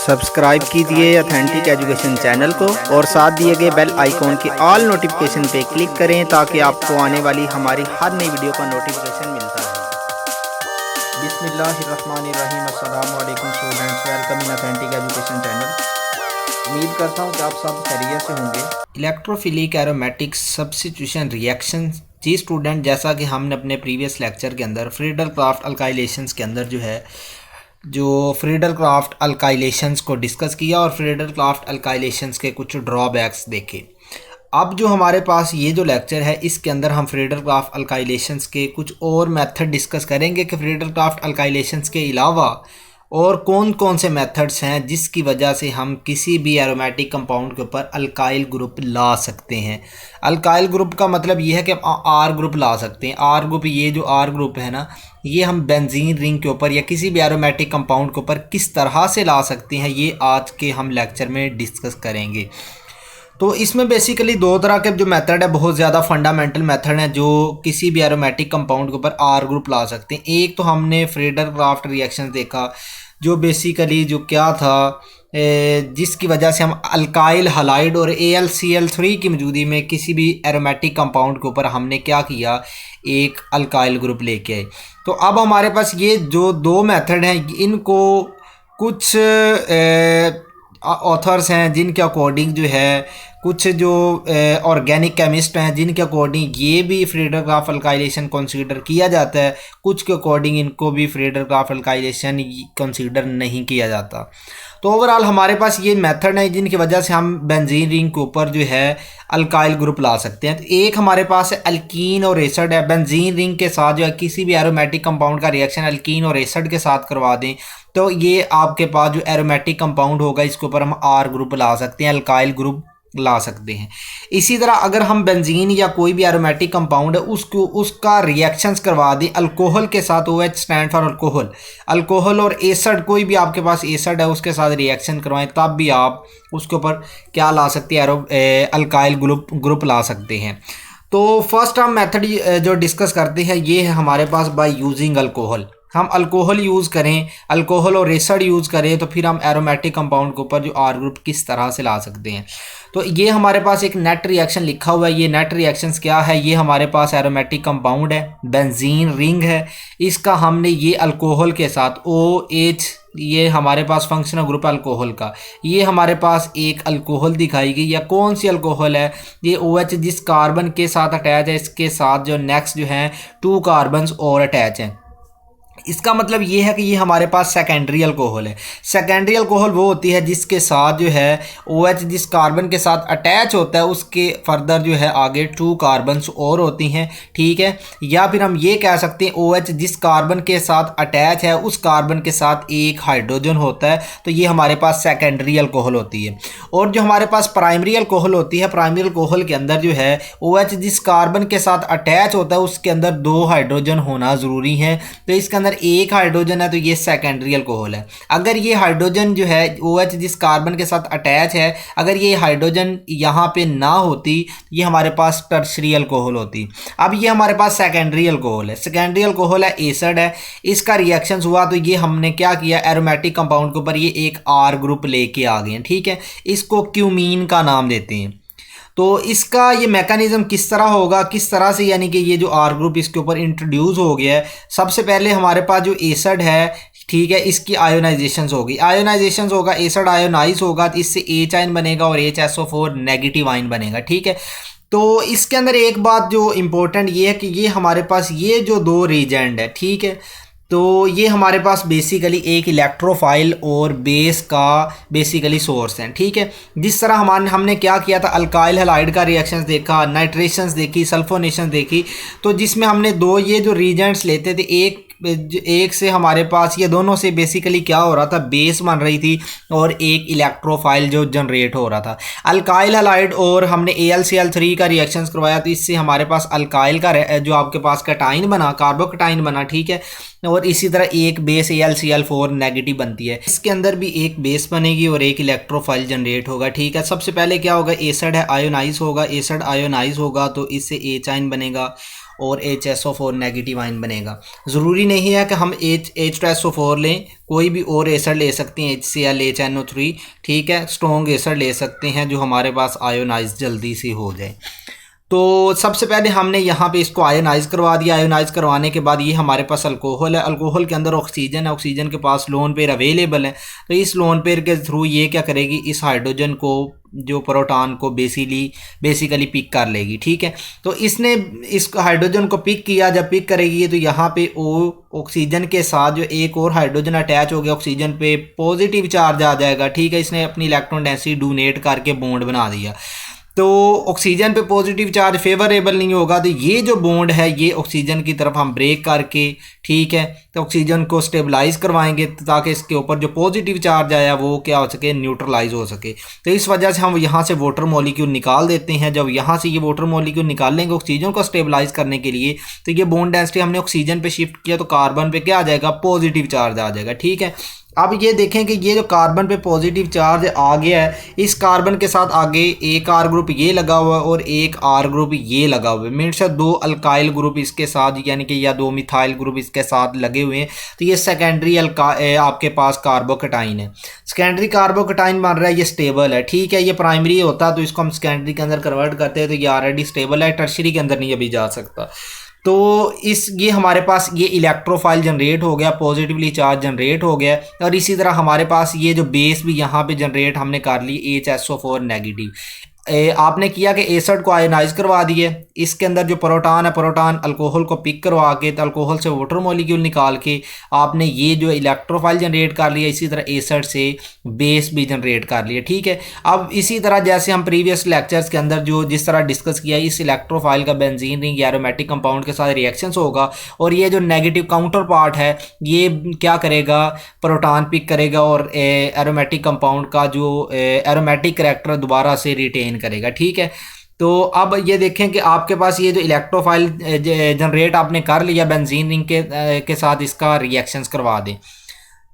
Subscribe कीजिए authentic education channel को और साथ दिए गए बेल आइकॉन के ऑल नोटिफिकेशन पे क्लिक करें ताकि आपको आने वाली हमारी हर नई वीडियो का नोटिफिकेशन मिलता रहे। बिस्मिल्लाहिर्रहमानिर्रहीम। अस्सलाम वालेकुम students, welcome in authentic education channel. उम्मीद करता हूँ कि आप सब खैरियत से होंगे। Electrophilic aromatic substitution reaction. जी स्टूडेंट, जैसा कि हमने अपने प्रीवियस लेक्चर के अंदर फ्रीडल क्राफ्ट अल्काइलेशंस के अंदर जो फ्रीडल क्राफ्ट अल्काइलेशंस को डिस्कस किया और फ्रीडल क्राफ्ट अल्काइलेशंस के कुछ ड्रॉबैक्स देखे। अब जो हमारे पास ये जो लेक्चर है इसके अंदर हम फ्रीडल क्राफ्ट अल्काइलेशंस के कुछ और मेथड डिस्कस करेंगे कि फ्रीडल क्राफ्ट अल्काइलेशंस के अलावा और कौन कौन से मेथड्स हैं जिसकी वजह से हम किसी भी एरोमेटिक कंपाउंड के ऊपर अल्काइल ग्रुप ला सकते हैं। अल्काइल ग्रुप का मतलब ये है कि आर ग्रुप ला सकते हैं। आर ग्रुप, ये जो आर ग्रुप है ना, ये हम बेंजीन रिंग के ऊपर या किसी भी एरोमेटिक कंपाउंड के ऊपर किस तरह से ला सकते हैं, ये आज के हम लेक्चर में डिस्कस करेंगे। तो इसमें बेसिकली दो तरह के जो मेथड है, बहुत ज़्यादा फंडामेंटल मेथड है जो किसी भी एरोमेटिक कंपाउंड के ऊपर आर ग्रुप ला सकते हैं। एक तो हमने फ्रीडल क्राफ्ट रिएक्शन देखा जो बेसिकली जो क्या था, जिसकी वजह से हम अल्काइल हलाइड और AlCl3 की मौजूदगी में किसी भी एरोमेटिक कंपाउंड के ऊपर हमने क्या किया, एक अल्काइल ग्रुप लेके आए। तो अब हमारे पास ये जो दो मेथड हैं, इनको कुछ ऑथर्स हैं जिनके अकॉर्डिंग जो है, कुछ जो ऑर्गेनिक केमिस्ट हैं जिनके अकॉर्डिंग ये भी फ्रीडल क्राफ्ट अल्काइलेशन कंसीडर किया जाता है, कुछ के अकॉर्डिंग इनको भी फ्रीडल क्राफ्ट अल्काइलेशन कंसीडर नहीं किया जाता। तो ओवरऑल हमारे पास ये मेथड है जिनकी वजह से हम बेंजीन रिंग के ऊपर जो है अल्काइल ग्रुप ला सकते हैं। तो एक हमारे पास है अल्कीन और एसिड है। बेंजीन रिंग के साथ जो है किसी भी एरोमेटिक कंपाउंड का रिएक्शन अल्कीन और एसिड के साथ करवा दें तो ये आपके पास जो एरोमेटिक कंपाउंड होगा इसके ऊपर हम आर ग्रुप ला सकते हैं, अल्काइल ग्रुप ला सकते हैं। इसी तरह अगर हम बेंजीन या कोई भी एरोमेटिक कंपाउंड है उसका रिएक्शंस करवा दें अल्कोहल के साथ, OH stand for alcohol, alcohol और एसिड, कोई भी आपके पास एसिड है उसके साथ रिएक्शन करवाएं, तब भी आप उसके ऊपर क्या ला सकते हैं, अल्काइल ग्रुप ला सकते हैं। तो फर्स्ट हम मेथड जो डिस्कस करते हैं ये है हमारे पास बाय यूजिंग अल्कोहल। हम अल्कोहल यूज़ करें, अल्कोहल और एसिड यूज़ करें तो फिर हम एरोमेटिक कंपाउंड के ऊपर जो आर ग्रुप किस तरह से ला सकते हैं। तो ये हमारे पास एक नेट रिएक्शन लिखा हुआ है। ये नेट रिएक्शंस क्या है, ये हमारे पास एरोमेटिक कंपाउंड है, बेंजीन रिंग है, इसका हमने ये अल्कोहल के साथ OH, ये हमारे पास फंक्शनल ग्रुप अल्कोहल का, ये हमारे पास एक अल्कोहल दिखाई गई। या कौन सी अल्कोहल है, ये OH जिस कार्बन के साथ अटैच है, इसके साथ जो नेक्स्ट जो है 2 कार्बन्स और अटैच हैं। इसका मतलब ये है कि ये हमारे पास सेकेंडरी अल्कोहल है। सेकेंडरी अल्कोहल वो होती है जिसके साथ जो है OH जिस कार्बन के साथ अटैच होता है उसके फर्दर जो है आगे 2 कार्बन्स और होती हैं, ठीक है। या फिर हम ये कह सकते हैं OH जिस कार्बन के साथ अटैच है उस कार्बन के साथ एक हाइड्रोजन होता है, तो ये हमारे पास सेकेंडरी अल्कोहल होती है। और जो हमारे पास प्राइमरी अल्कोहल होती है, प्राइमरी अल्कोहल के अंदर जो है OH जिस कार्बन के साथ अटैच होता है उसके अंदर 2 हाइड्रोजन होना ज़रूरी है, तो इसके अंदर एक हाइड्रोजन है, तो ये सेकेंडरी अल्कोहल है। अगर ये हाइड्रोजन जो है OH जिस कार्बन के साथ अटैच है, अगर ये हाइड्रोजन यहाँ पे ना होती, ये हमारे पास टर्शरी अल्कोहल होती। अब ये हमारे पास सेकेंडरी अल्कोहल है। सेकेंडरी अल्कोहल है, एसिड है, इसका रिएक्शन हुआ तो ये हमने क्या किया, एरोमेटिक कंपाउंड के ऊपर ये एक आर ग्रुप लेके आ गए, ठीक है। इसको क्यूमीन का नाम देते हैं। तो इसका ये मैकेनिज्म किस तरह होगा, किस तरह से, यानी कि ये जो आर ग्रुप इसके ऊपर इंट्रोड्यूस हो गया है। सबसे पहले हमारे पास जो एसिड है, ठीक है, इसकी आयोनाइजेशन होगी, आयोनाइजेशन होगा, एसिड आयोनाइज होगा तो इससे H आयन बनेगा और HSO4 नेगेटिव आयन बनेगा, ठीक है। तो इसके अंदर एक बात जो इम्पोर्टेंट ये है कि ये हमारे पास ये जो 2 रीजेंड है, ठीक है, तो ये हमारे पास बेसिकली एक इलेक्ट्रोफाइल और बेस का बेसिकली सोर्स है, ठीक है। जिस तरह हमने क्या किया था, अल्काइल हैलाइड का रिएक्शंस देखा, नाइट्रेशंस देखी, सल्फोनेशन देखी, तो जिसमें हमने 2 ये जो रीजेंट्स लेते थे, एक से हमारे पास ये दोनों से बेसिकली क्या हो रहा था, बेस बन रही थी और एक इलेक्ट्रोफाइल जो जनरेट हो रहा था। अल्काइल हैलाइड और हमने AlCl3 का रिएक्शंस करवाया तो इससे हमारे पास अल्काइल का जो आपके पास कैटाइन बना, कार्बोकैटाइन बना, ठीक है। और इसी तरह एक बेस AlCl4 नेगेटिव बनती है, इसके अंदर भी एक बेस बनेगी और एक इलेक्ट्रोफाइल जनरेट होगा, ठीक है। सबसे पहले क्या होगा, एसिड है, आयोनाइज होगा, एसिड आयोनाइज होगा तो इससे H आयन बनेगा और HSO4 नेगेटिव आयन बनेगा। ज़रूरी नहीं है कि हम H2SO4 लें, कोई भी और एसिड ले सकते हैं, HCl HNO3, ठीक है, स्ट्रॉन्ग एसिड ले सकते हैं जो हमारे पास आयोनाइज जल्दी से हो जाए। तो सबसे पहले हमने यहाँ पे इसको आयोनाइज करवा दिया। आयोनाइज करवाने के बाद ये हमारे पास अल्कोहल है, अल्कोहल के अंदर ऑक्सीजन है, ऑक्सीजन के पास लोन पेयर अवेलेबल है। तो इस लोन पेयर के थ्रू ये क्या करेगी, इस हाइड्रोजन को, जो प्रोटॉन को बेसिकली पिक कर लेगी, ठीक है। तो इसने इस हाइड्रोजन को पिक किया, जब पिक करेगी तो यहाँ पे ओ ऑक्सीजन के साथ जो एक और हाइड्रोजन अटैच हो गया, ऑक्सीजन पे पॉजिटिव चार्ज आ जाएगा, ठीक है। इसने अपनी इलेक्ट्रॉन डेंसिटी डोनेट करके बॉन्ड बना दिया। तो ऑक्सीजन पे पॉजिटिव चार्ज फेवरेबल नहीं होगा, तो ये जो बॉन्ड है ये ऑक्सीजन की तरफ हम ब्रेक करके, ठीक है, तो ऑक्सीजन को स्टेबलाइज करवाएंगे ताकि इसके ऊपर जो पॉजिटिव चार्ज आया वो क्या हो सके, न्यूट्रलाइज हो सके। तो इस वजह से हम यहाँ से वाटर मॉलिक्यूल निकाल देते हैं। जब यहाँ से ये वाटर मॉलिक्यूल निकाल लेंगे ऑक्सीजन को स्टेबलाइज करने के लिए, तो ये बॉन्ड डेंसिटी हमने ऑक्सीजन पे शिफ्ट किया तो कार्बन पे क्या आ जाएगा, पॉजिटिव चार्ज आ जाएगा, ठीक है। अब ये देखें कि ये जो कार्बन पे पॉजिटिव चार्ज आ गया है, इस कार्बन के साथ आगे एक आर ग्रुप ये लगा हुआ है और एक आर ग्रुप ये लगा हुआ है, मीन्स दो अल्काइल ग्रुप इसके साथ, यानी कि या दो मिथाइल ग्रुप इसके साथ लगे हुए हैं। तो ये सेकेंडरी आपके पास कार्बोकेटाइन है, सेकेंडरी कार्बोकेटाइन बन रहा है, ये स्टेबल है, ठीक है। ये प्राइमरी होता तो इसको हम सेकेंडरी के अंदर कन्वर्ट करते हैं, तो ये ऑलरेडी स्टेबल है, टर्शरी के अंदर नहीं अभी जा सकता। तो ये हमारे पास ये इलेक्ट्रोफाइल जनरेट हो गया, पॉजिटिवली चार्ज जनरेट हो गया। और इसी तरह हमारे पास ये जो बेस भी यहाँ पे जनरेट हमने कर ली, HSO4 नेगेटिव। आपने किया कि एसिड को आयोनाइज करवा दिए, इसके अंदर जो प्रोटॉन है, प्रोटॉन अल्कोहल को पिक करवा के, तो अल्कोहल से वाटर मॉलिक्यूल निकाल के आपने ये जो इलेक्ट्रोफाइल जनरेट कर लिया, इसी तरह एसिड से बेस भी जनरेट कर लिया, ठीक है। अब इसी तरह जैसे हम प्रीवियस लेक्चर्स के अंदर जो जिस तरह डिस्कस किया, इस इलेक्ट्रोफाइल का बेंजीन रिंग एरोमेटिक कंपाउंड के साथ रिएक्शंस होगा और ये जो नेगेटिव काउंटर पार्ट है ये क्या करेगा, प्रोटॉन पिक करेगा और एरोमेटिक कंपाउंड का जो एरोमेटिक करैक्टर दोबारा से रिटेन करेगा, ठीक है। तो अब ये देखें कि आपके पास ये जो इलेक्ट्रोफाइल जनरेट आपने कर लिया बेंजीन रिंग के साथ, इसका रिएक्शंस करवा दें।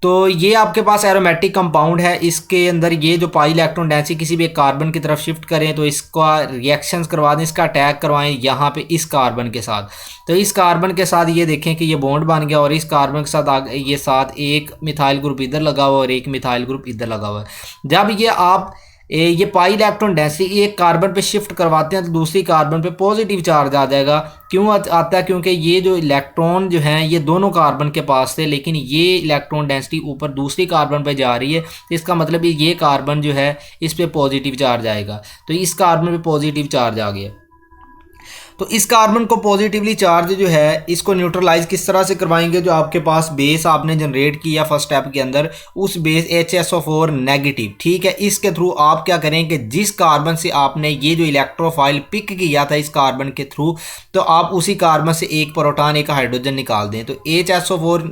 तो ये आपके पास एरोमेटिक कंपाउंड है, इसके अंदर ये जो पाई इलेक्ट्रॉन डेंसिटी किसी भी एक कार्बन की तरफ शिफ्ट करें तो इसका रिएक्शंस करवा दें, इसका अटैक करवाएं यहाँ पे इस कार्बन के साथ। तो इस कार्बन के साथ ये देखें कि ये बॉन्ड बन गया और इस कार्बन के साथ ये साथ एक मिथाइल ग्रुप इधर लगा हुआ और एक मिथाइल ग्रुप इधर लगा हुआ है। जब ये आप ये पाई इलेक्ट्रॉन डेंसिटी एक कार्बन पे शिफ्ट करवाते हैं तो दूसरी कार्बन पे पॉजिटिव चार्ज आ जाएगा। क्यों आता है, क्योंकि ये जो इलेक्ट्रॉन जो हैं ये दोनों कार्बन के पास थे, लेकिन ये इलेक्ट्रॉन डेंसिटी ऊपर दूसरी कार्बन पे जा रही है, तो इसका मतलब ये कार्बन जो है इस पे पॉजिटिव चार्ज आएगा। तो इस कार्बन पे पॉजिटिव चार्ज आ गया, तो इस कार्बन को पॉजिटिवली चार्ज जो है इसको न्यूट्रलाइज किस तरह से करवाएंगे, जो आपके पास बेस आपने जनरेट किया फर्स्ट स्टेप के अंदर, उस बेस HSO4 नेगेटिव, ठीक है, इसके थ्रू आप क्या करें कि जिस कार्बन से आपने ये जो इलेक्ट्रोफाइल पिक किया था इस कार्बन के थ्रू, तो आप उसी कार्बन से एक प्रोटॉन एक हाइड्रोजन निकाल दें। तो HSO4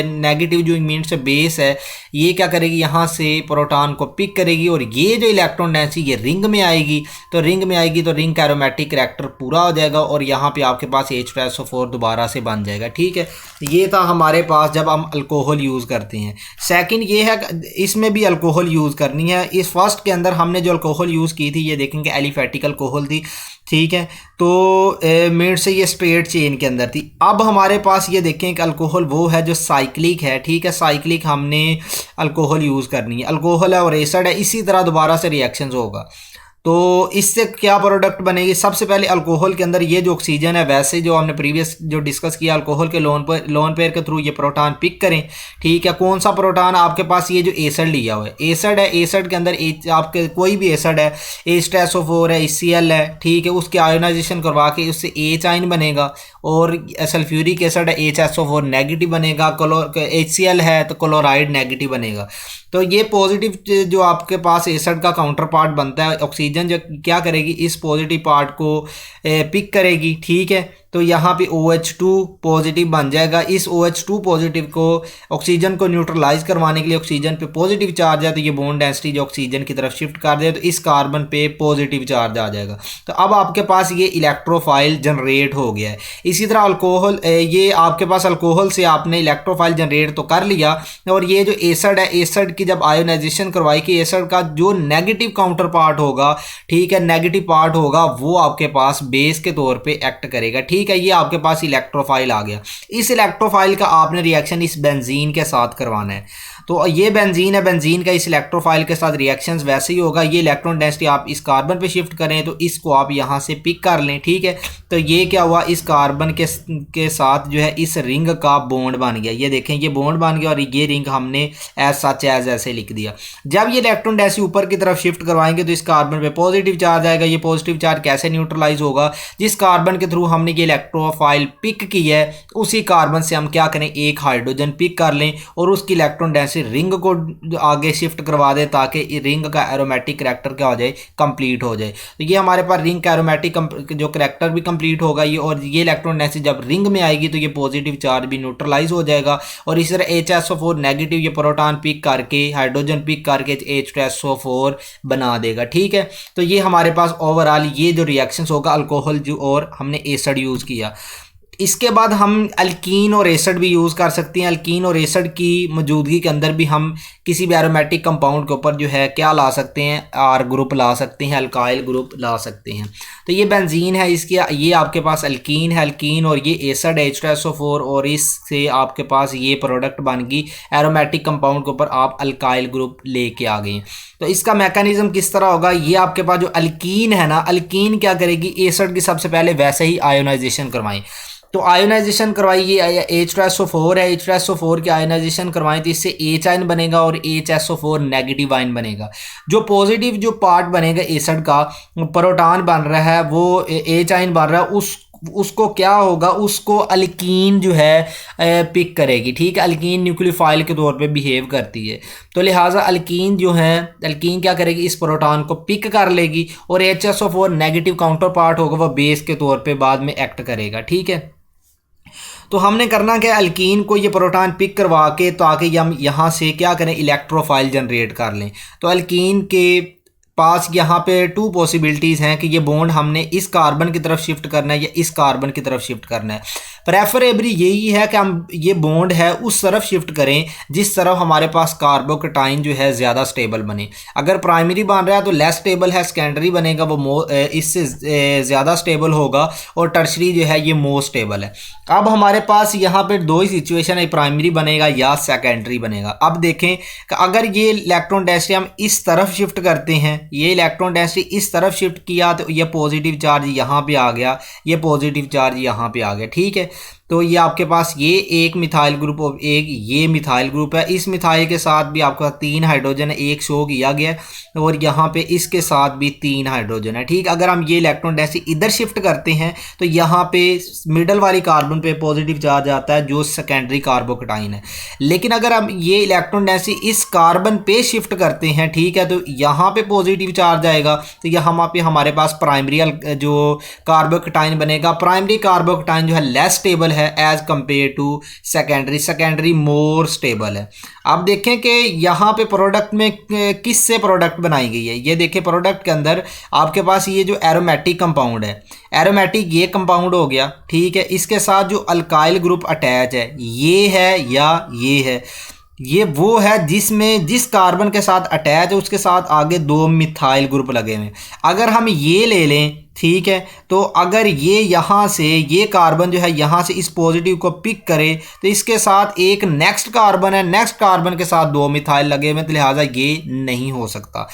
नेगेटिव जो मीन्स बेस है ये क्या करेगी, यहाँ से प्रोटॉन को पिक करेगी और ये जो इलेक्ट्रॉन डेंसिटी ये रिंग में आएगी, तो रिंग में आएगी तो रिंग का एरोमेटिक करैक्टर पूरा हो जाएगा और यहाँ पे आपके पास H2SO4 दोबारा से बन जाएगा, ठीक है। ये था हमारे पास जब हम अल्कोहल यूज़ करते हैं। सेकंड ये है इसमें भी अल्कोहल यूज़ करनी है। इस फर्स्ट के अंदर हमने जो अल्कोहल यूज़ की थी ये देखेंगे एलिफेटिक अल्कोहल थी, ठीक है, तो मेड से ये स्ट्रेट चेन के अंदर थी। अब हमारे पास ये देखें कि अल्कोहल वो है जो साइक्लिक है, ठीक है, साइक्लिक हमने अल्कोहल यूज़ करनी है। अल्कोहल है और एसिड है, इसी तरह दोबारा से रिएक्शंस होगा। तो इससे क्या प्रोडक्ट बनेगी, सबसे पहले अल्कोहल के अंदर ये जो ऑक्सीजन है, वैसे जो हमने प्रीवियस जो डिस्कस किया, अल्कोहल के लोन पेयर के थ्रू ये प्रोटॉन पिक करें, ठीक है। कौन सा प्रोटॉन, आपके पास ये जो एसिड लिया हुआ है, एसिड है, एसिड के अंदर आपके कोई भी एसिड है, H2SO4 है, HCl है, ठीक है, उसके आयोनाइजेशन करवा के उससे H आयन बनेगा और सल्फ्यूरिक एसिड है HSO4 नेगेटिव बनेगा, HCl है तो क्लोराइड नेगेटिव बनेगा। तो ये पॉजिटिव जो आपके पास एसिड का काउंटर पार्ट बनता है, ऑक्सीजन जो क्या करेगी, इस पॉजिटिव पार्ट को पिक करेगी, ठीक है। तो यहाँ पे OH2 पॉजिटिव बन जाएगा। इस OH2 पॉजिटिव को ऑक्सीजन को न्यूट्रलाइज करवाने के लिए, ऑक्सीजन पे पॉजिटिव चार्ज है तो ये बॉन्ड डेंसिटी जो ऑक्सीजन की तरफ शिफ्ट कर दे तो इस कार्बन पे पॉजिटिव चार्ज आ जाएगा। तो अब आपके पास ये इलेक्ट्रोफाइल जनरेट हो गया है। इसी तरह अल्कोहल, ये आपके पास अल्कोहल से आपने इलेक्ट्रोफाइल जनरेट तो कर लिया और ये जो एसिड है, एसिड की जब आयोनाइजेशन करवाई कि एसिड का जो नेगेटिव काउंटर पार्ट होगा, ठीक है, नेगेटिव पार्ट होगा, वो आपके पास बेस के तौर पर एक्ट करेगा, ठीक ठीक है, ये आपके पास इलेक्ट्रोफाइल आ गया। इस इलेक्ट्रोफाइल का आपने रिएक्शन इस बेंजीन के साथ करवाना है। तो ये बेंजीन है, बेंजीन का इस इलेक्ट्रोफाइल के साथ रिएक्शंस वैसे ही होगा। ये इलेक्ट्रॉन डेंसिटी आप इस कार्बन पे शिफ्ट करें तो इसको आप यहाँ से पिक कर लें, ठीक है। तो ये क्या हुआ, इस कार्बन के साथ जो है इस रिंग का बॉन्ड बन गया। ये देखें, ये बॉन्ड बन गया और ये रिंग हमने एज सच एज ऐसे लिख दिया। जब ये इलेक्ट्रॉन डेंसिटी ऊपर की तरफ शिफ्ट करवाएंगे तो इस कार्बन पे पॉजिटिव चार्ज आएगा। ये पॉजिटिव चार्ज कैसे न्यूट्रलाइज होगा, जिस कार्बन के थ्रू हमने ये इलेक्ट्रोफाइल पिक की है उसी कार्बन से हम क्या करें, एक हाइड्रोजन पिक कर लें और उसकी इलेक्ट्रॉन डेंसिटी रिंग को आगे शिफ्ट करवा दे ताकि रिंग का एरोमेटिक करैक्टर क्या हो जाए, कंप्लीट हो जाए। तो ये हमारे पास रिंग का एरोमेटिक जो करैक्टर भी कंप्लीट होगा ये, और ये इलेक्ट्रॉन डेंसिटी जब रिंग में आएगी तो ये पॉजिटिव चार्ज भी न्यूट्रलाइज हो जाएगा और इस तरह HSO4 नेगेटिव ये प्रोटॉन पिक करके हाइड्रोजन पिक करके H2SO4 बना देगा, ठीक है। तो ये हमारे पास ओवरऑल ये जो रिएक्शंस होगा अल्कोहल जो और हमने एसिड यूज़ किया। इसके बाद हम अल्कीन और एसिड भी यूज़ कर सकते हैं। अल्कीन और एसिड की मौजूदगी के अंदर भी हम किसी भी एरोमेटिक कंपाउंड के ऊपर जो है क्या ला सकते हैं, आर ग्रुप ला सकते हैं, अल्काइल ग्रुप ला सकते हैं। तो ये बेंजीन है, इसकी ये आपके पास अल्कीन है, अल्कीन और ये एसिड H2SO4 और इससे आपके पास ये प्रोडक्ट बन गई। एरोमेटिक कंपाउंड के ऊपर आप अल्काइल ग्रुप लेके आ गए। तो इसका मैकेनिज्म किस तरह होगा, ये आपके पास जो अल्कीन है ना, अल्कीन क्या करेगी, एसिड की सबसे पहले वैसे ही आयोनाइजेशन करवाएं। तो आयोनाइजेशन करवाई, ये H2SO4 है, H2SO4 की आयोनाइजेशन करवाएं तो इससे H आयन बनेगा और HSO4 नेगेटिव आयन बनेगा। जो पॉजिटिव जो पार्ट बनेगा एसिड का, प्रोटॉन बन रहा है वो H आयन बन रहा है, उसको क्या होगा, उसको अल्कीन जो है पिक करेगी, ठीक है। अल्कीन न्यूक्लियोफाइल के तौर पे बिहेव करती है, तो लिहाजा अल्कीन जो है, अल्कीन क्या करेगी, इस प्रोटॉन को पिक कर लेगी और HSO4 नेगेटिव काउंटर पार्ट होगा वो बेस के तौर पे बाद में एक्ट करेगा, ठीक है। तो हमने करना क्या, अल्कीन को ये प्रोटॉन पिक करवा के ताकि हम यहाँ से क्या करें, इलेक्ट्रोफाइल जनरेट कर लें। तो अल्कीन के पास यहाँ पे टू पॉसिबिलिटीज़ हैं कि ये बॉन्ड हमने इस कार्बन की तरफ शिफ्ट करना है या इस कार्बन की तरफ शिफ्ट करना है। प्रेफरेबली यही है कि हम ये बॉन्ड है उस तरफ शिफ्ट करें जिस तरफ हमारे पास कार्बोकेटाइन जो है ज़्यादा स्टेबल बने। अगर प्राइमरी बन रहा है तो लेस स्टेबल है, सेकेंडरी बनेगा वो इससे ज़्यादा स्टेबल होगा और टर्शरी जो है ये मोर स्टेबल है। अब हमारे पास यहाँ पे दो ही सिचुएशन है, प्राइमरी बनेगा या सेकेंडरी बनेगा। अब देखें कि अगर ये इलेक्ट्रॉन डेंसिटी हम इस तरफ शिफ्ट करते हैं, ये इलेक्ट्रॉन डेंसिटी इस तरफ शिफ्ट किया तो ये पॉजिटिव चार्ज यहाँ पे आ गया, ये पॉजिटिव चार्ज यहाँ पे आ गया, ठीक है। तो ये आपके पास ये एक मिथाइल ग्रुप और एक ये मिथाइल ग्रुप है। इस मिथाइल के साथ भी आपका 3 हाइड्रोजन है, एक शो किया गया और यहाँ पे इसके साथ भी 3 हाइड्रोजन है, ठीक। अगर हम ये इलेक्ट्रॉन डेंसिटी इधर शिफ्ट करते हैं तो यहाँ पे मिडल वाली कार्बन पे पॉजिटिव चार्ज आता है जो सेकेंडरी कार्बोकेटाइन है। लेकिन अगर हम ये इलेक्ट्रॉन डेंसिटी इस कार्बन पे शिफ्ट करते हैं, ठीक है, तो यहाँ पे पॉजिटिव चार्ज आएगा तो यहाँ पे हमारे पास प्राइमरी जो कार्बोकेटाइन बनेगा। प्राइमरी कार्बोकेटाइन जो है लेस स्टेबल है as compare to secondary, secondary more stable है। अब देखें कि यहाँ पे प्रोडक्ट में किस से प्रोडक्ट बनाई गई है। ये देखें प्रोडक्ट के अंदर आपके पास ये जो एरोमेटिक कंपाउंड है, एरोमेटिक ये कंपाउंड हो गया, ठीक है। इसके साथ जो अल्काइल ग्रुप अटैच है ये है या ये है, ये वो है जिसमें जिस कार्बन के साथ अटैच है उसके साथ आगे 2 मिथाइल ग्रुप लगे हुए। अगर हम ये ले लें, ठीक है, तो अगर ये यहाँ से ये कार्बन जो है यहाँ से इस पॉजिटिव को पिक करे तो इसके साथ एक नेक्स्ट कार्बन है, नेक्स्ट कार्बन के साथ 2 मिथाइल लगे हुए, तो लिहाजा ये नहीं हो सकता।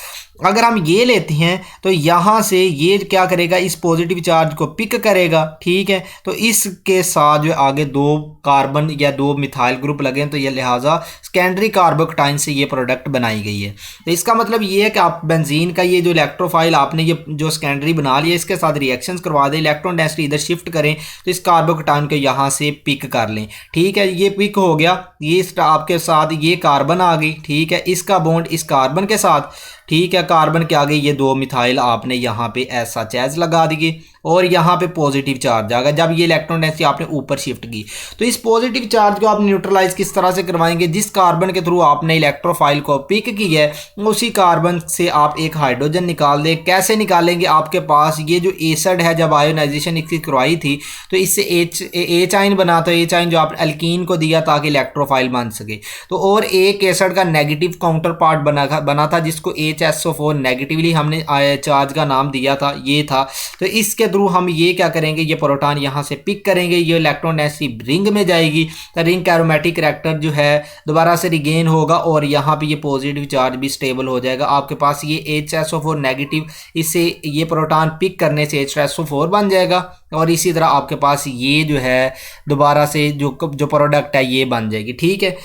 अगर हम ये लेते हैं तो यहाँ से ये क्या करेगा, इस पॉजिटिव चार्ज को पिक करेगा, ठीक है, तो इसके साथ जो आगे 2 कार्बन या 2 मिथाइल ग्रुप लगे हैं, तो ये लिहाजा सेकेंडरी कार्बोकेटाइन से ये प्रोडक्ट बनाई गई है। तो इसका मतलब ये है कि आप बेंजीन का ये जो इलेक्ट्रोफाइल आपने ये जो सेकेंडरी बना लिया इसके साथ रिएक्शंस करवा दें, इलेक्ट्रॉन डेंसिटी इधर शिफ्ट करें तो इस कार्बोकेटाइन को यहाँ से पिक कर लें, ठीक है। ये पिक हो गया, ये आपके साथ ये कार्बन आ गई, ठीक है, इसका बॉन्ड इस कार्बन के साथ, ठीक है, कार्बन के आगे ये 2 मिथाइल आपने यहाँ पे ऐसा चैज लगा दी और यहाँ पे पॉजिटिव चार्ज आ गया जब ये इलेक्ट्रॉन डेंसिटी आपने ऊपर शिफ्ट की। तो इस पॉजिटिव चार्ज को आप न्यूट्रलाइज किस तरह से करवाएंगे, जिस कार्बन के थ्रू आपने इलेक्ट्रोफाइल को पिक की है उसी कार्बन से आप एक हाइड्रोजन निकाल दें। कैसे निकालेंगे, आपके पास ये जो एसिड है जब आयोनाइजेशन इसकी करवाई थी तो इससे एच आइन बना, तो एच आइन जो आपने अल्कीन को दिया ताकि इलेक्ट्रोफाइल बन सके। तो और एक एसिड का नेगेटिव काउंटर पार्ट बना था जिसको H HSO4 नेगेटिवली हमने चार्ज का नाम दिया था, ये था। तो इसके थ्रू हम ये क्या करेंगे, ये प्रोटॉन यहाँ से पिक करेंगे, ये इलेक्ट्रॉन ऐसी रिंग में जाएगी, तो रिंग का एरोमेटिक कैरेक्टर जो है दोबारा से रिगेन होगा और यहाँ पे ये पॉजिटिव चार्ज भी स्टेबल हो जाएगा। आपके पास ये HSO4 नेगेटिव, इससे ये प्रोटॉन पिक करने से HSO4 बन जाएगा और इसी तरह आपके पास ये जो है दोबारा से जो प्रोडक्ट है ये बन जाएगी। ठीक है,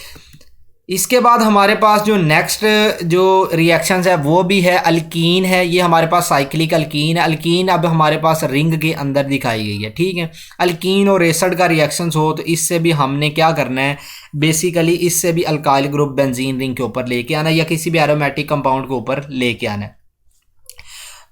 इसके बाद हमारे पास जो नेक्स्ट जो रिएक्शंस है वो भी है अल्कीन है। ये हमारे पास साइक्लिक अल्कीन है। अल्कीन अब हमारे पास रिंग के अंदर दिखाई गई है। ठीक है, अल्कीन और एसिड का रिएक्शंस हो तो इससे भी हमने क्या करना है, बेसिकली इससे भी अल्काइल ग्रुप बेंजीन रिंग के ऊपर लेके आना या किसी भी एरोमेटिक कंपाउंड के ऊपर लेके आना है।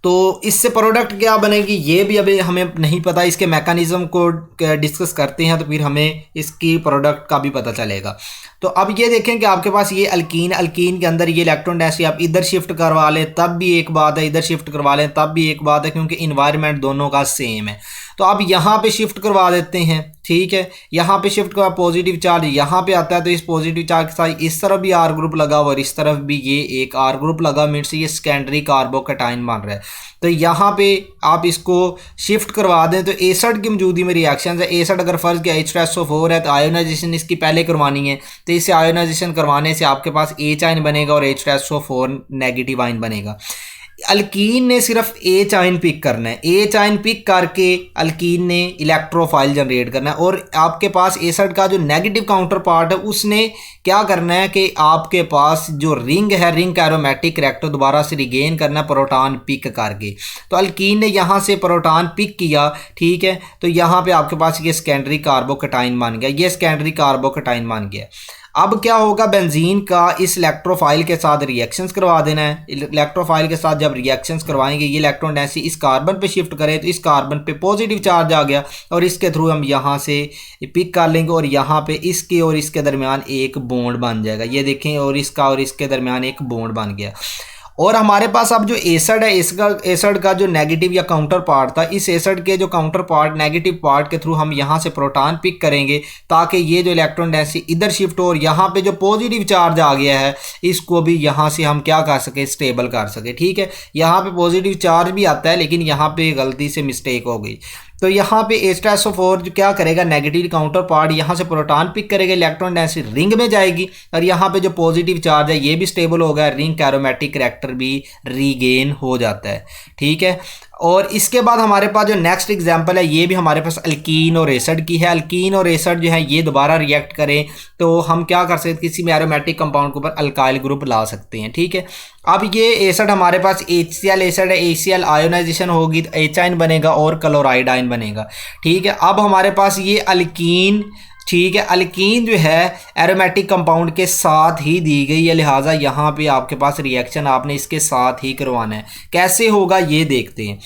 तो इससे प्रोडक्ट क्या बनेगी ये भी अभी हमें नहीं पता, इसके मैकेनिज्म को डिस्कस करते हैं तो फिर हमें इसकी प्रोडक्ट का भी पता चलेगा। तो अब ये देखें कि आपके पास ये अल्कीन के अंदर ये इलेक्ट्रॉन डेंसिटी आप इधर शिफ्ट करवा लें तब भी एक बात है, इधर शिफ्ट करवा लें तब भी एक बात है, क्योंकि इन्वायरमेंट दोनों का सेम है। तो अब यहाँ पे शिफ्ट करवा देते हैं। ठीक है, यहाँ पे शिफ्ट करवा, पॉजिटिव चार्ज यहाँ पे आता है तो इस पॉजिटिव चार्ज के साथ इस तरफ भी आर ग्रुप लगा और इस तरफ भी ये एक आर ग्रुप लगा, मीन्स ये सेकेंडरी कार्बोकैटायन बन रहा है। तो यहाँ पे आप इसको शिफ्ट करवा दें तो एसिड की मौजूदगी में रिएक्शन है। एसिड अगर फर्ज किया H2SO4 है तो आयोनाइजेशन इसकी पहले करवानी है, तो इसे आयोनाइजेशन करवाने से आपके पास H आयन बनेगा और H2SO4 नेगेटिव आयन बनेगा। अल्कीन ने सिर्फ H आयन पिक करना है, H आयन पिक करके अल्कीन ने इलेक्ट्रोफाइल जनरेट करना है और आपके पास एसिड का जो नेगेटिव काउंटर पार्ट है उसने क्या करना है कि आपके पास जो रिंग है, रिंग का एरोमेटिक कैरेक्टर दोबारा से रिगेन करना है प्रोटॉन पिक करके। तो अल्कीन ने यहाँ से प्रोटॉन पिक किया। ठीक है, तो यहाँ पे आपके पास ये सेकेंडरी कार्बोकैटायन बन गया, ये सेकेंडरी कार्बोकैटायन बन गया। अब क्या होगा, बेंजीन का इस इलेक्ट्रोफाइल के साथ रिएक्शंस करवा देना है। इलेक्ट्रोफाइल के साथ जब रिएक्शंस करवाएंगे, ये इलेक्ट्रॉन डेंसिटी इस कार्बन पे शिफ्ट करे तो इस कार्बन पे पॉजिटिव चार्ज आ गया और इसके थ्रू हम यहाँ से पिक कर लेंगे और यहाँ पे इसके और इसके दरमियान एक बॉन्ड बन जाएगा। ये देखें, और इसका और इसके दरमियान एक बॉन्ड बन गया। और हमारे पास अब जो एसिड है, एसिड का जो नेगेटिव या काउंटर पार्ट था, इस एसिड के जो काउंटर पार्ट नेगेटिव पार्ट के थ्रू हम यहाँ से प्रोटॉन पिक करेंगे ताकि ये जो इलेक्ट्रॉन डेंसिटी इधर शिफ्ट हो और यहाँ पे जो पॉजिटिव चार्ज आ गया है इसको भी यहाँ से हम क्या कर सके, स्टेबल कर सके। ठीक है, यहाँ पे पॉजिटिव चार्ज भी आता है लेकिन यहाँ पे गलती से मिस्टेक हो गई। तो यहाँ पे H2SO4 जो क्या करेगा, नेगेटिव काउंटर पार्ट यहाँ से प्रोटॉन पिक करेगा, इलेक्ट्रॉन डेंसिटी रिंग में जाएगी और यहाँ पे जो पॉजिटिव चार्ज है ये भी स्टेबल हो गया, रिंग का एरोमेटिक कैरेक्टर भी रीगेन हो जाता है। ठीक है, और इसके बाद हमारे पास जो नेक्स्ट एग्जांपल है ये भी हमारे पास अल्कीन और एसिड की है। अल्कीन और एसिड जो है ये दोबारा रिएक्ट करें तो हम क्या कर सकते हैं, किसी भी एरोमेटिक कंपाउंड के ऊपर अल्काइल ग्रुप ला सकते हैं। ठीक है, अब ये एसिड हमारे पास HCl एसिड है, HCl आयोनाइजेशन होगी तो H आयन बनेगा और क्लोराइड आयन बनेगा। ठीक है, अब हमारे पास ये अल्कीन, ठीक है, अल्कीन जो है एरोमेटिक कंपाउंड के साथ ही दी गई है, लिहाजा यहाँ पे आपके पास रिएक्शन आपने इसके साथ ही करवाना है। कैसे होगा ये देखते हैं।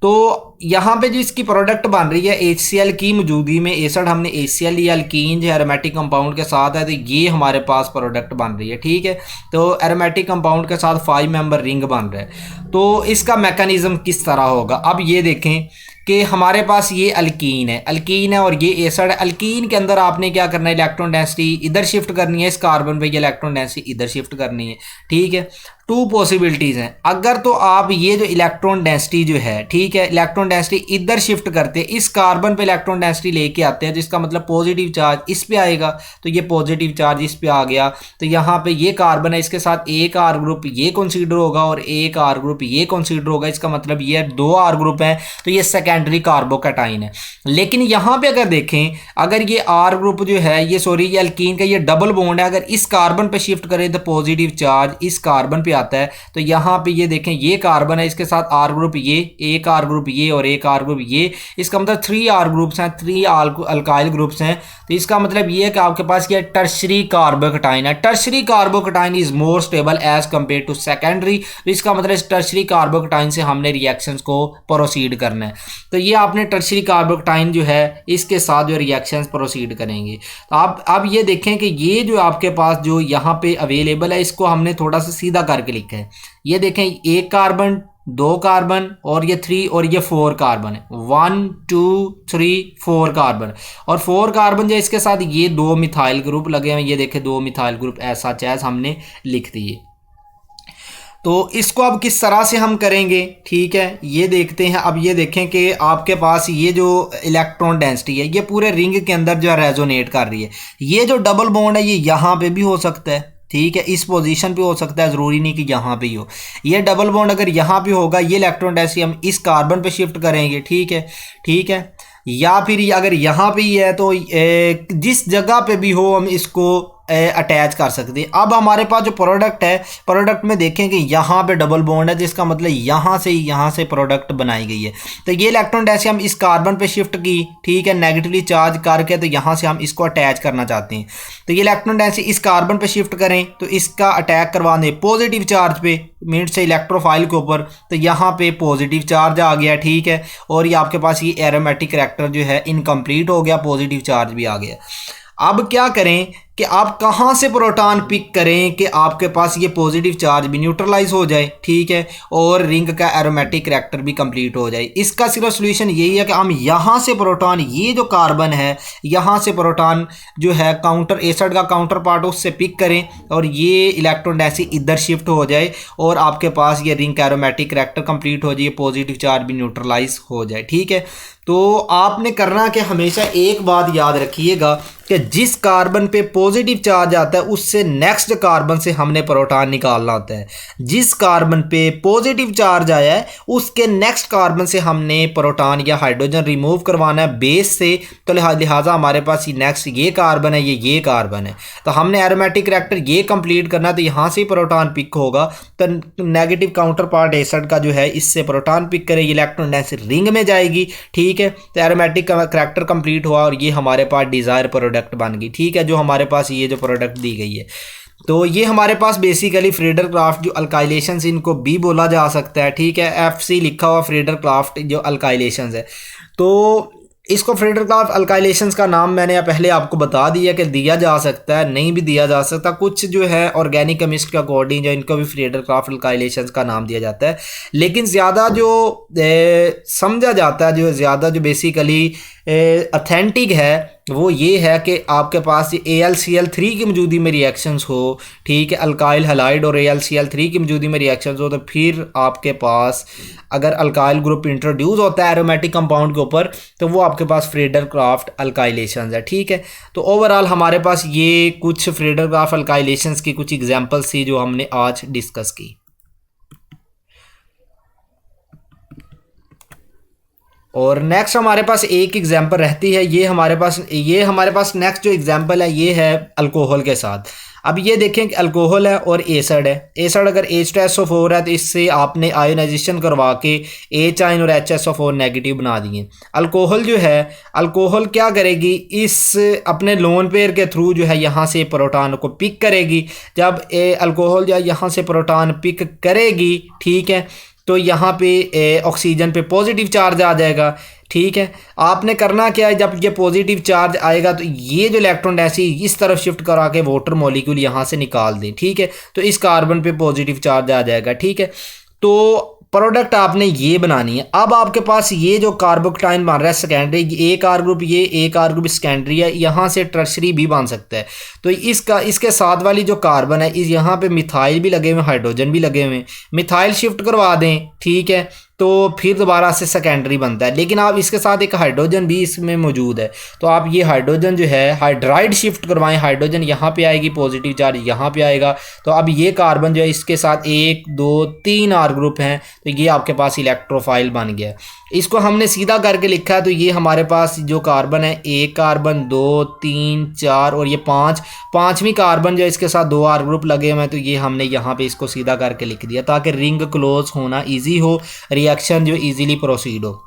तो यहाँ पे जो इसकी प्रोडक्ट बन रही है HCl की मौजूदगी में, एसिड हमने HCl लिया, अल्कीन जो एरोमेटिक कंपाउंड के साथ है तो ये हमारे पास प्रोडक्ट बन रही है। ठीक है, तो एरोमेटिक कंपाउंड के साथ 5 मेंबर रिंग बन रहा है। तो इसका मैकेनिज्म किस तरह होगा, अब ये देखें कि हमारे पास ये अल्कीन है और ये एसिड है। अल्कीन के अंदर आपने क्या करना है, इलेक्ट्रॉन डेंसिटी इधर शिफ्ट करनी है, इस कार्बन पे ये इलेक्ट्रॉन डेंसिटी इधर शिफ्ट करनी है। ठीक है, 2 पॉसिबिलिटीज़ हैं। अगर तो आप ये जो इलेक्ट्रॉन डेंसिटी जो है, ठीक है, इलेक्ट्रॉन डेंसिटी इधर शिफ्ट करते हैं, इस कार्बन पे इलेक्ट्रॉन डेंसिटी लेके आते हैं, जिसका मतलब पॉजिटिव चार्ज इस पे आएगा, तो ये पॉजिटिव चार्ज इस पे आ गया तो यहाँ पे ये कार्बन है, इसके साथ एक आर ग्रुप ये कंसीडर होगा और एक आर ग्रुप ये कंसीडर होगा, इसका मतलब ये 2 आर ग्रुप हैं तो ये सेकेंडरी कार्बोकैटायन है। लेकिन यहाँ पे अगर देखें, अगर ये आर ग्रुप जो है ये ये अल्कीन का ये डबल बॉन्ड है, अगर इस कार्बन पे शिफ्ट करें तो पॉजिटिव चार्ज इस कार्बन पे आता है। तो यहाँ पे ये देखें, ये कार्बन है, इसके साथ आर ग्रुप ये, एक आर ग्रुप ये और एक आर ग्रुप ये, इसका मतलब 3 आर ग्रुप्स हैं, 3 अल्काइल ग्रुप्स हैं। तो इसका मतलब ये है कि आपके पास ये टर्शरी कार्बोकैटायन है। Tertiary carbocation is more stable as compare to secondary. तो इसका मतलब इस टर्शरी कार्बोकैटायन से हमने रिएक्शंस को प्रोसीड करना है। तो ये आपने टर्शरी कार्बोकैटायन जो है इसके साथ जो रिएक्शंस प्रोसीड करेंगे। तो आप अब ये देखें कि ये जो आपके पास जो यहाँ पे अवेलेबल है इसको हमने थोड़ा सा सीधा करके लिखा है। ये देखें, एक कार्बन, 2 कार्बन और ये 3 और ये 4 कार्बन है, 1 2 3 4 कार्बन और 4 कार्बन जो इसके साथ ये 2 मिथाइल ग्रुप लगे हैं। ये देखें 2 मिथाइल ग्रुप ऐसा चैज हमने लिख दिए। तो इसको अब किस तरह से हम करेंगे, ठीक है, ये देखते हैं। अब ये देखें कि आपके पास ये जो इलेक्ट्रॉन डेंसिटी है ये पूरे रिंग के अंदर जो है रेजोनेट कर रही है। ये जो डबल बॉन्ड है ये यहाँ पे भी हो सकता है, ठीक है, इस पोजीशन पे हो सकता है, ज़रूरी नहीं कि यहाँ पे ही हो। ये डबल बॉन्ड अगर यहाँ पे होगा, ये इलेक्ट्रॉन डेंसिटी हम इस कार्बन पे शिफ्ट करेंगे, ठीक है, ठीक है। या फिर अगर यहाँ पे ही है तो जिस जगह पे भी हो हम इसको अटैच कर सकते हैं। अब हमारे पास जो प्रोडक्ट है, प्रोडक्ट में देखें कि यहाँ पे डबल बॉन्ड है, जिसका मतलब यहाँ से प्रोडक्ट बनाई गई है। तो ये इलेक्ट्रॉन जैसे हम इस कार्बन पे शिफ्ट की, ठीक है, नेगेटिवली चार्ज करके, तो यहाँ से हम इसको अटैच करना चाहते हैं। तो ये इलेक्ट्रॉन जैसे इस कार्बन पे शिफ्ट करें तो इसका अटैक करवा दें पॉजिटिव चार्ज पे, मीन्स से इलेक्ट्रोफाइल के ऊपर, तो यहाँ पे पॉजिटिव चार्ज आ गया, ठीक है। और ये आपके पास ये एरोमेटिक करैक्टर जो है इनकम्प्लीट हो गया, पॉजिटिव चार्ज भी आ गया। अब क्या करें कि आप कहाँ से प्रोटॉन पिक करें कि आपके पास ये पॉजिटिव चार्ज भी न्यूट्रलाइज हो जाए, ठीक है, और रिंग का एरोमेटिक करैक्टर भी कंप्लीट हो जाए। इसका सिर्फ सोल्यूशन यही है कि हम यहाँ से प्रोटॉन, ये जो कार्बन है यहाँ से प्रोटॉन जो है काउंटर एसिड का काउंटर पार्ट उससे पिक करें और ये इलेक्ट्रॉन ऐसे इधर शिफ्ट हो जाए और आपके पास ये रिंग का एरोमेटिक करैक्टर कंप्लीट हो जाए, पॉजिटिव चार्ज भी न्यूट्रलाइज हो जाए, ठीक है। तो आपने करना कि हमेशा एक बात याद रखिएगा कि जिस कार्बन पे पॉजिटिव चार्ज आता है उससे नेक्स्ट कार्बन से हमने प्रोटॉन निकालना होता है। जिस कार्बन पे पॉजिटिव चार्ज आया है उसके नेक्स्ट कार्बन से हमने प्रोटॉन या हाइड्रोजन रिमूव करवाना है बेस से। तो लिहाजा हमारे पास नेक्स्ट ये कार्बन है, ये कार्बन है, तो हमने एरोमेटिक करैक्टर ये कंप्लीट करना, तो यहाँ से प्रोटॉन पिक होगा। तो नेगेटिव काउंटर पार्ट एसिड का जो है इससे प्रोटॉन पिक करे, इलेक्ट्रॉन डेंसिटी रिंग में जाएगी, ठीक है। तो एरोमेटिक करैक्टर कंप्लीट हुआ और ये हमारे पास डिजायर प्रोडक्ट बन गई, ठीक है, जो हमारे पास ये जो प्रोडक्ट दी गई है। तो ये हमारे पास बेसिकली फ्रीडर क्राफ्ट जो अल्काइलेशंस, इनको भी बोला जा सकता है, ठीक है, FC लिखा हुआ फ्रीडर क्राफ्ट जो अल्काइलेशंस है। तो इसको फ्रीडर क्राफ्ट अल्काइलेशंस का नाम मैंने पहले आपको बता दिया कि दिया जा सकता है, नहीं भी दिया जा सकता। कुछ जो है ऑर्गेनिक केमिस्ट के अकॉर्डिंग जो इनको भी फ्रीडर क्राफ्ट अल्काइलेशंस का नाम दिया जाता है, लेकिन ज़्यादा जो समझा जाता है, जो ज़्यादा जो बेसिकली ऑथेंटिक है वो ये है कि आपके पास ये AlCl3 की मौजूदगी में रिएक्शंस हो, ठीक है, अल्काइल हैलाइड और AlCl3 की मौजूदगी में रिएक्शंस हो, तो फिर आपके पास अगर अल्काइल ग्रुप इंट्रोड्यूस होता है एरोमेटिक कंपाउंड के ऊपर तो वो आपके पास फ्रीडर क्राफ्ट अल्काइलेशंस है, ठीक है। तो ओवरऑल हमारे पास ये कुछ फ्रीडर क्राफ्ट अल्काइलेशंस की कुछ एग्जाम्पल्स थी जो हमने आज डिस्कस की। और नेक्स्ट हमारे पास एक एग्जांपल रहती है, ये हमारे पास नेक्स्ट जो एग्जांपल है ये है अल्कोहल के साथ। अब ये देखें कि अल्कोहल है और एसिड है। एसिड अगर H2SO4 है तो इससे आपने आयोनाइजेशन करवा के H आयन और HSO4 नेगेटिव बना दिए। अल्कोहल जो है, अल्कोहल क्या करेगी, इस अपने लोन पेयर के थ्रू जो है यहाँ से प्रोटॉन को पिक करेगी। जब अल्कोहल जो है यहाँ से प्रोटॉन पिक करेगी, ठीक है, तो यहाँ पे ऑक्सीजन पे पॉजिटिव चार्ज आ जाएगा, ठीक है। आपने करना क्या है, जब ये पॉजिटिव चार्ज आएगा तो ये जो इलेक्ट्रॉन ऐसी इस तरफ शिफ्ट करा के वाटर मॉलिक्यूल यहाँ से निकाल दें, ठीक है, तो इस कार्बन पे पॉजिटिव चार्ज आ जाएगा, ठीक है। तो प्रोडक्ट आपने ये बनानी है। अब आपके पास ये जो कार्बोकटाइन बन रहा है सेकेंडरी, एक आर ग्रुप, ये एक आर ग्रुप सेकेंडरी है, यहाँ से टर्शरी भी बन सकता है। तो इसके साथ वाली जो कार्बन है, इस यहाँ पे मिथाइल भी लगे हुए, हाइड्रोजन भी लगे हुए, मिथाइल शिफ्ट करवा दें, ठीक है, तो फिर दोबारा से सेकेंडरी बनता है। लेकिन आप इसके साथ एक हाइड्रोजन भी इसमें मौजूद है, तो आप ये हाइड्रोजन जो है हाइड्राइड शिफ्ट करवाएं, हाइड्रोजन यहाँ पे आएगी, पॉजिटिव चार्ज यहाँ पे आएगा। तो अब ये कार्बन जो है इसके साथ 1 2 3 आर ग्रुप हैं, तो ये आपके पास इलेक्ट्रोफाइल बन गया। इसको हमने सीधा करके लिखा है, तो ये हमारे पास जो कार्बन है, 1 कार्बन 2 3 4 और ये 5वीं कार्बन जो इसके साथ 2 आर ग्रुप लगे हुए हैं, तो ये हमने यहाँ पे इसको सीधा करके लिख दिया ताकि रिंग क्लोज होना ईजी हो, रिएक्शन जो इजीली प्रोसीड हो।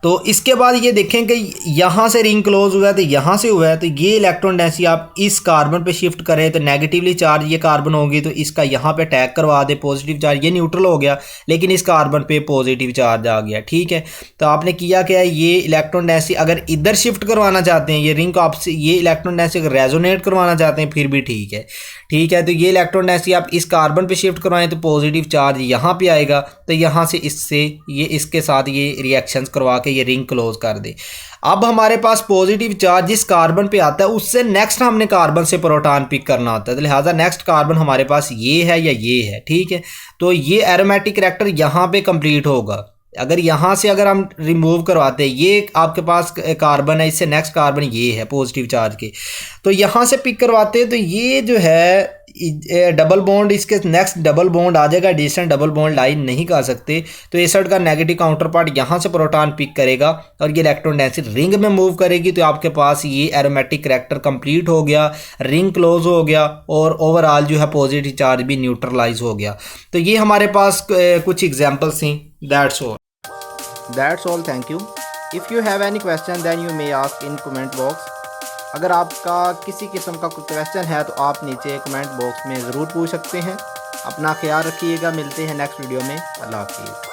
तो इसके बाद ये देखें कि यहाँ से रिंग क्लोज हुआ है, तो यहाँ से हुआ है, तो ये इलेक्ट्रॉन डेंसिटी आप इस कार्बन पे शिफ्ट करें तो नेगेटिवली चार्ज ये कार्बन होगी, तो इसका यहाँ पे टैग करवा दे पॉजिटिव चार्ज, ये न्यूट्रल हो गया, लेकिन इस कार्बन पे पॉजिटिव चार्ज आ गया, ठीक है। तो आपने किया क्या है, ये इलेक्ट्रॉन डेंसिटी अगर इधर शिफ्ट करवाना चाहते हैं, ये रिंग को आपसे ये इलेक्ट्रॉन डेंसिटी अगर रेजोनेट करवाना चाहते हैं फिर भी ठीक है, ठीक है। तो ये इलेक्ट्रॉन डेंसिटी आप इस कार्बन पे शिफ्ट करवाएं तो पॉजिटिव चार्ज यहाँ पे आएगा, तो यहाँ से इससे ये इसके साथ ये रिएक्शंस करवा के के ये रिंग क्लोज कर दे। अब हमारे पास पॉजिटिव चार्ज जिस कार्बन पे आता है उससे नेक्स्ट हमने कार्बन से प्रोटॉन पिक करना होता है, तो लिहाजा नेक्स्ट कार्बन हमारे पास ये है या ये है, ठीक है। तो ये एरोमेटिक करैक्टर यहाँ पे कंप्लीट होगा। अगर यहाँ से अगर हम रिमूव करवाते हैं, ये आपके पास कार्बन है, इससे नेक्स्ट कार्बन ये है पॉजिटिव चार्ज के, तो यहाँ से पिक करवाते हैं तो ये जो है डबल बॉन्ड, इसके नेक्स्ट डबल बॉन्ड आ जाएगा, एडिशन डबल बॉन्ड लाइन नहीं कर सकते, तो एसिड का नेगेटिव काउंटर पार्ट यहाँ से प्रोटॉन पिक करेगा और ये इलेक्ट्रॉन डेंसिटी रिंग में मूव करेगी, तो आपके पास ये एरोमेटिक करैक्टर कंप्लीट हो गया, रिंग क्लोज हो गया और ओवरऑल जो है पॉजिटिव चार्ज भी न्यूट्रलाइज हो गया। तो ये हमारे पास कुछ एग्जाम्पल्स थी। That's all. Thank you. If you have any question then you may ask in comment box. अगर आपका किसी किस्म का कोई क्वेश्चन है तो आप नीचे कमेंट बॉक्स में ज़रूर पूछ सकते हैं। अपना ख्याल रखिएगा, मिलते हैं नेक्स्ट वीडियो में। अल्लाह हाफिज़।